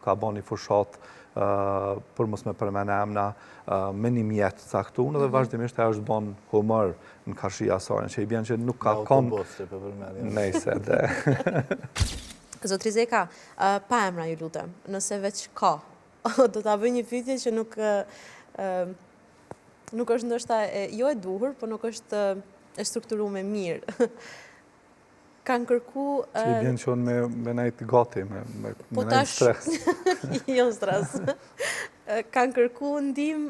ka bo një fushat për mos me përmene emna me një mjetë caktun dhe vazhdimisht ajo është bon humor në kashia sojnë, që i bjen që nuk ka kon... Nejse, dhe... Zotri Zeka, pa emra ju lutem, nëse veç ka, do t'a bëj një pyetje që nuk është ndoshta jo e duhur, po nuk është e strukturuar me mirë. Kanë kërku... Që i bjen që unë me najtë gati, me najtë stres. Jo stres. Kanë kërku ndihmë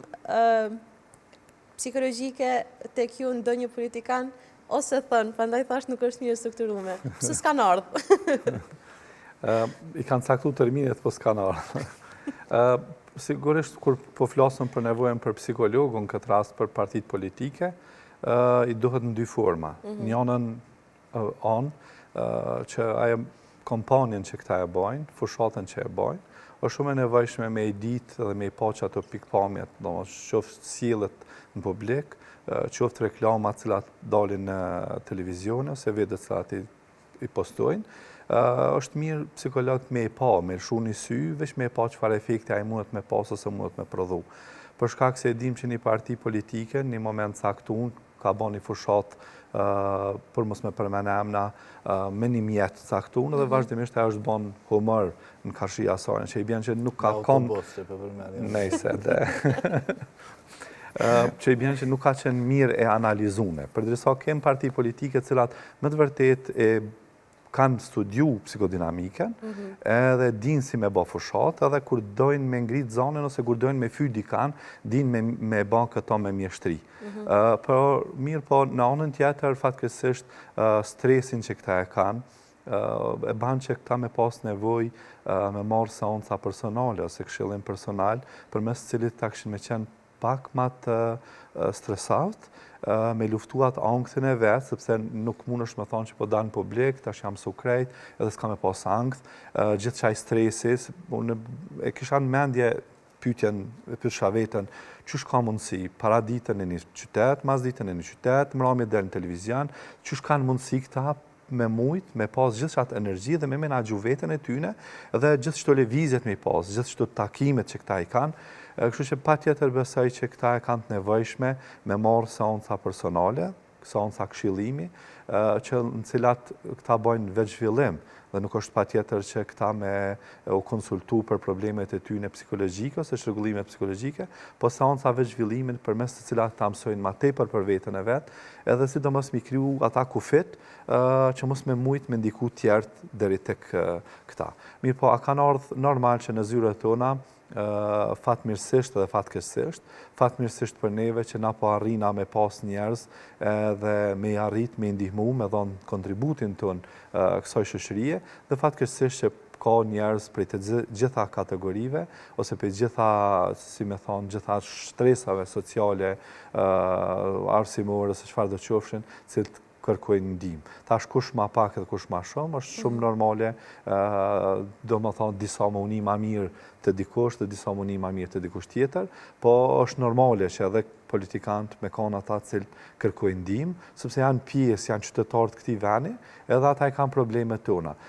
psikologjike tek ju ndonjë politikan, ose thënë, prandaj thash nuk është mirë strukturuar. Pse s'kan ardhur? I kanë caktu terminet, po s'kan ardhur. Sigurisht, kur po flasëm për nevojën për psikologu, në këtë rast për partit politike, i duhet në dy forma. Njënën që ajo kompanjen që këta e bojnë, fushatën që e bojnë, është shumë e nevojshme me i ditë dhe me i po që ato pikpamjet, qoftë sjellët në publik, qoftë reklamat cilat dalin në televizion, ose videot cilat i postojnë, është mirë psikologët me i pa, me lëshu një sy, veç me i pa çfarë efekte ai mundet me pas ose mundet me prodhu. Për shkak se e dim që një parti politike, një moment caktun, ka bo një fushat për mos me përmene emna me një mjetë caktun dhe vazhdimisht ajo është bon humor në kashia sojnë, që i bjen që nuk ka kon... Nejse, dhe... që i bjen që nuk ka qenë mirë e analizune. Përdrisa kem parti politike cilat me të vërtet e kanë studiu psikodinamike, edhe din si me bo fushat, edhe kur dojnë me ngrit zonën, ose kur dojnë me fy dikan, din me ba këto me mjeshtri. Por mirë, po në anën tjetër, fatkeqësisht stresin që këta e kanë, e banë që këta me pas nevoj me marrë seanca personale, ose këshillim personal, për mes cilit ta këshin me qenë pak ma të stresat, me luftuat angthin e vetë, sepse nuk mund është me thonë që po dalë në publik, tash jam su krejt, edhe s'ka me pas angth, gjithë qaj stresis, e kisha në mendje pyetjen vetën, qysh ka mundësi, para ditën e një qytet, mas ditën e një qytet, mramje del në televizion, qysh kanë mundësi këta me mujt, me pas gjithë qatë energji dhe me menagju vetën e tyne, dhe gjithë qëto levizjet me pas, gjithë qëto takimet që këta i kanë, kështu që pa tjetër besoj që këta e kanë të nevojshme me marrë seanca personale, seanca këshillimi, që në cilat këta bojnë veç zhvillim, dhe nuk është pa tjetër që këta me u konsultu për problemet e tyne psikologjike ose shërgullimet psikologjike, po seanca veç zhvillimin për mes të cilat ta mësojnë ma tepër për vetën e vetë, edhe si do mos mi kriju ata kufit, që mos me mujt me ndiku tjertë deri tek këta. Mirë po, a kanë ardhë normal që në zyrët tona, fatmirësisht dhe fatkeqësisht, fatmirësisht për neve që na po arrina me pas njerëz dhe me arrit me ndihmu, me dhonë kontributin ton kësaj shoqërie, dhe fatkeqësisht që ka njerëz prej të gjitha kategorive, ose për gjitha, si me thonë, gjitha shtresave sociale, arsimore, se çfarë do qofshin, cilët kërkojnë ndihmë. Tash kush ma pak edhe kush ma shumë, është shumë normale, do më thonë, disa më uni ma mirë të dikush dhe disa më uni ma mirë të dikush tjetër, po është normale që edhe politikantë me kanë ata cilë kërkojnë ndihmë, sepse janë pjesë, janë qytetarët këtij veni, edhe ata i kanë problemet tona.